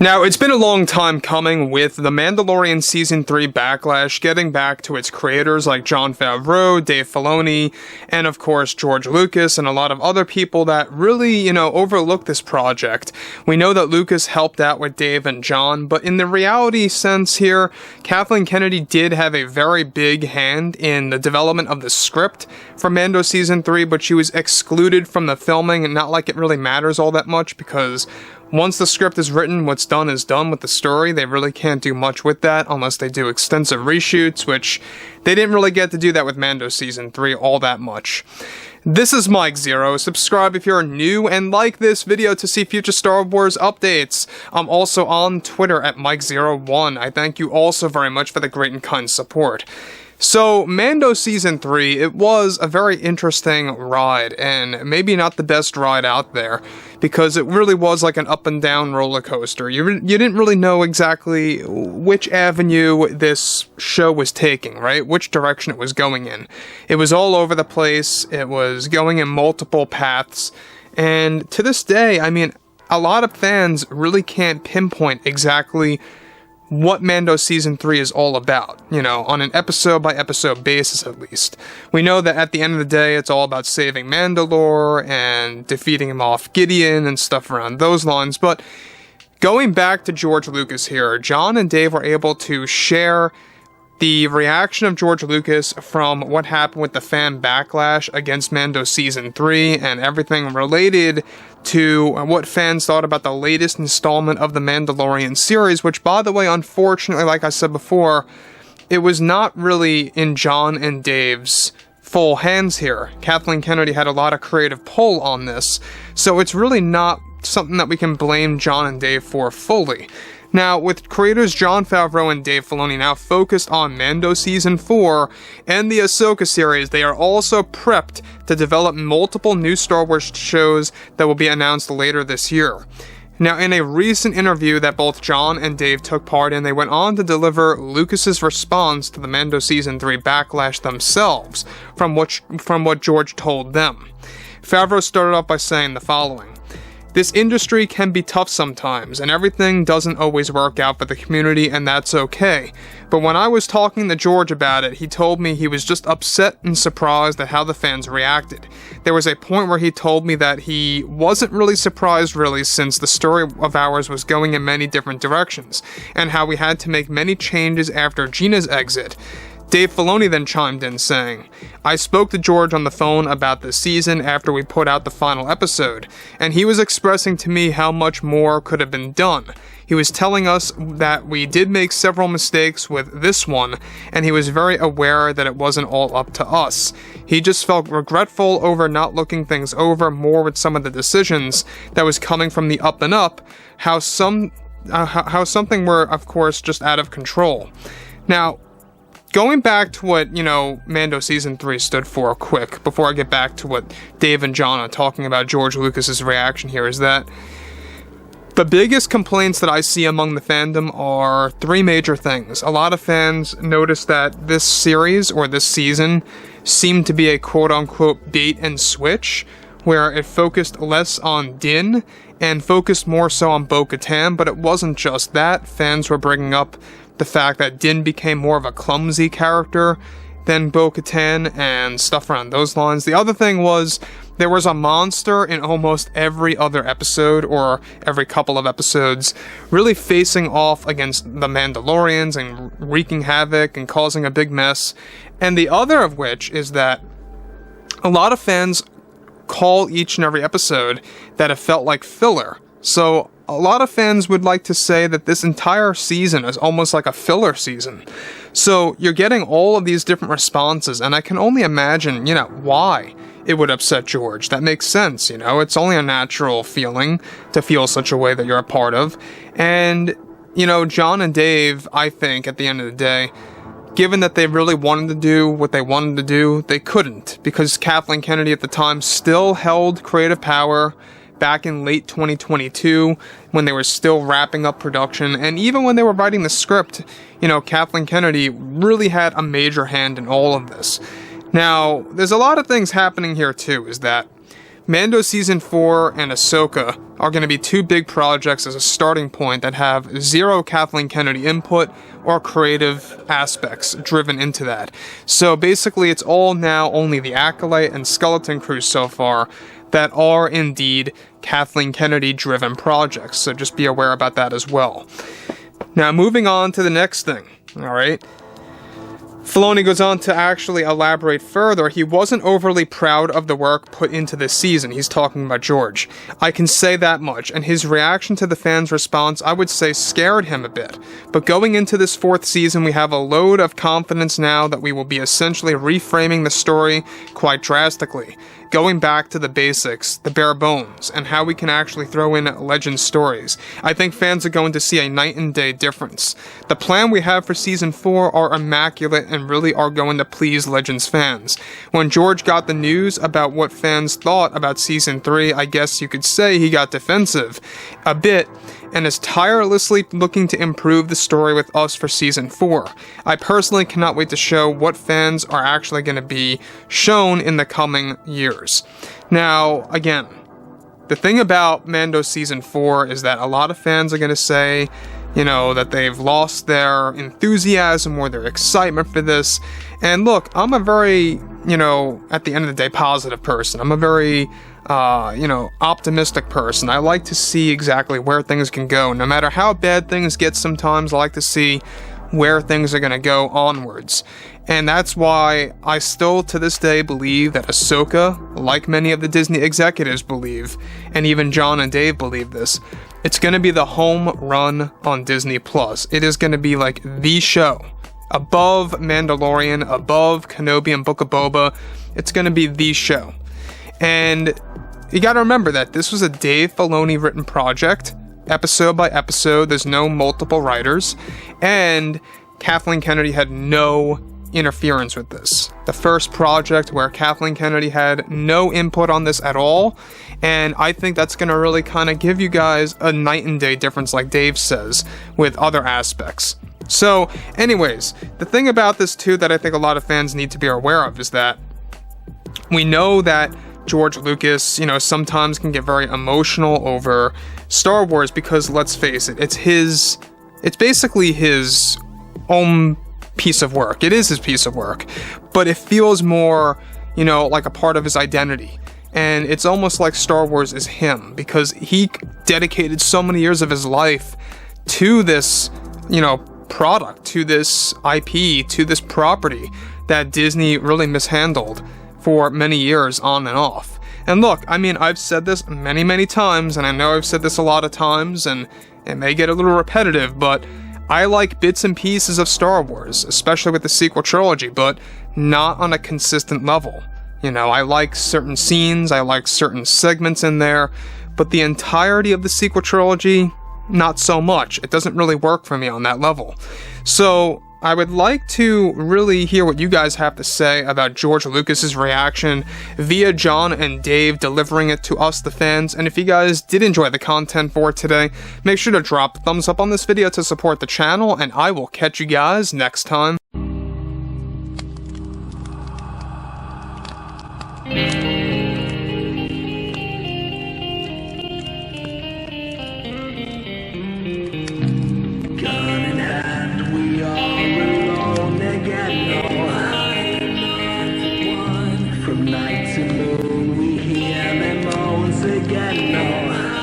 Now, it's been a long time coming with The Mandalorian Season 3 Backlash getting back to its creators like Jon Favreau, Dave Filoni, and of course George Lucas and a lot of other people that really, overlooked this project. We know that Lucas helped out with Dave and Jon, but in the reality sense here, Kathleen Kennedy did have a very big hand in the development of the script for Mando Season 3, but she was excluded from the filming, and not like it really matters all that much because once the script is written, what's done is done with the story. They really can't do much with that unless they do extensive reshoots, which they didn't really get to do that with Mando Season 3 all that much. This is Mike Zero. Subscribe if you're new and like this video to see future Star Wars updates. I'm also on Twitter at Mike01. I thank you also very much for the great and kind support. So, Mando Season 3, it was a very interesting ride, and maybe not the best ride out there, because it really was like an up and down roller coaster. You didn't really know exactly which avenue this show was taking, right? Which direction it was going in. It was all over the place, it was going in multiple paths, and to this day, I mean, a lot of fans really can't pinpoint exactly what Mando Season 3 is all about, on an episode-by-episode basis at least. We know that at the end of the day, it's all about saving Mandalore and defeating Moff Gideon and stuff around those lines, but going back to George Lucas here, Jon and Dave were able to share the reaction of George Lucas from what happened with the fan backlash against Mando Season 3 and everything related to what fans thought about the latest installment of the Mandalorian series, which, by the way, unfortunately, like I said before, it was not really in Jon and Dave's full hands here. Kathleen Kennedy had a lot of creative pull on this, so it's really not something that we can blame Jon and Dave for fully. Now, with creators Jon Favreau and Dave Filoni now focused on Mando Season 4 and the Ahsoka series, they are also prepped to develop multiple new Star Wars shows that will be announced later this year. Now, in a recent interview that both Jon and Dave took part in, they went on to deliver Lucas's response to the Mando Season 3 Backlash themselves, from what George told them. Favreau started off by saying the following: "This industry can be tough sometimes, and everything doesn't always work out for the community, and that's okay. But when I was talking to George about it, he told me he was just upset and surprised at how the fans reacted. There was a point where he told me that he wasn't really surprised really, since the story of ours was going in many different directions, and how we had to make many changes after Gina's exit." Dave Filoni then chimed in saying, "I spoke to George on the phone about this season after we put out the final episode, and he was expressing to me how much more could have been done. He was telling us that we did make several mistakes with this one, and he was very aware that it wasn't all up to us. He just felt regretful over not looking things over more with some of the decisions that was coming from the up and up, how something were, of course, just out of control." Now, going back to what, Mando Season 3 stood for quick, before I get back to what Dave and Jon are talking about George Lucas's reaction here, is that the biggest complaints that I see among the fandom are three major things. A lot of fans noticed that this series, or this season, seemed to be a quote-unquote bait and switch, where it focused less on Din and focused more so on Bo-Katan, but it wasn't just that. Fans were bringing up the fact that Din became more of a clumsy character than Bo-Katan and stuff around those lines. The other thing was, there was a monster in almost every other episode, or every couple of episodes, really facing off against the Mandalorians and wreaking havoc and causing a big mess. And the other of which is that a lot of fans call each and every episode that it felt like filler. So a lot of fans would like to say that this entire season is almost like a filler season. So you're getting all of these different responses, and I can only imagine, why it would upset George. That makes sense, it's only a natural feeling to feel such a way that you're a part of. And, Jon and Dave, I think, at the end of the day, given that they really wanted to do what they wanted to do, they couldn't, because Kathleen Kennedy at the time still held creative power back in late 2022, when they were still wrapping up production, and even when they were writing the script, Kathleen Kennedy really had a major hand in all of this. Now, there's a lot of things happening here too, is that Mando Season 4 and Ahsoka are going to be two big projects as a starting point that have zero Kathleen Kennedy input or creative aspects driven into that. So basically it's all now only the Acolyte and Skeleton Crew so far that are indeed Kathleen Kennedy driven projects, so just be aware about that as well. Now moving on to the next thing, alright? Filoni goes on to actually elaborate further. He wasn't overly proud of the work put into this season. He's talking about George. I can say that much, and his reaction to the fans' response, I would say, scared him a bit. But going into this 4th season, we have a load of confidence now that we will be essentially reframing the story quite drastically, going back to the basics, the bare bones, and how we can actually throw in legend stories. I think fans are going to see a night and day difference. The plan we have for Season 4 are immaculate and really are going to please Legends fans. When George got the news about what fans thought about Season 3, I guess you could say he got defensive a bit, and is tirelessly looking to improve the story with us for Season 4. I personally cannot wait to show what fans are actually going to be shown in the coming years. Now, again, the thing about Mando Season 4 is that a lot of fans are going to say, you know, that they've lost their enthusiasm or their excitement for this. And look, I'm a very, you know, at the end of the day, positive person. I'm a very, optimistic person. I like to see exactly where things can go. No matter how bad things get sometimes, I like to see where things are going to go onwards. And that's why I still, to this day, believe that Ahsoka, like many of the Disney executives believe, and even John and Dave believe this, it's going to be the home run on Disney+. It is going to be like the show. Above Mandalorian, above Kenobi and Book of Boba, it's going to be the show. And you got to remember that this was a Dave Filoni written project, episode by episode. There's no multiple writers, and Kathleen Kennedy had no interference with this. The first project where Kathleen Kennedy had no input on this at all, and I think that's going to really kind of give you guys a night and day difference, like Dave says, with other aspects. So, anyways, the thing about this too that I think a lot of fans need to be aware of is that we know that George Lucas, you know, sometimes can get very emotional over Star Wars because, let's face it, it's basically his own piece of work. It is his piece of work, but it feels more, you know, like a part of his identity. And it's almost like Star Wars is him because he dedicated so many years of his life to this, you know, product, to this IP, to this property that Disney really mishandled for many years on and off. And look, I mean, I've said this many, many times, and I know I've said this a lot of times, and it may get a little repetitive, but I like bits and pieces of Star Wars, especially with the sequel trilogy, but not on a consistent level. You know, I like certain scenes, I like certain segments in there, but the entirety of the sequel trilogy, not so much. It doesn't really work for me on that level. So I would like to really hear what you guys have to say about George Lucas's reaction via John and Dave delivering it to us, the fans. And if you guys did enjoy the content for today, make sure to drop a thumbs up on this video to support the channel, and I will catch you guys next time. From night to moon, we hear them moans again. No.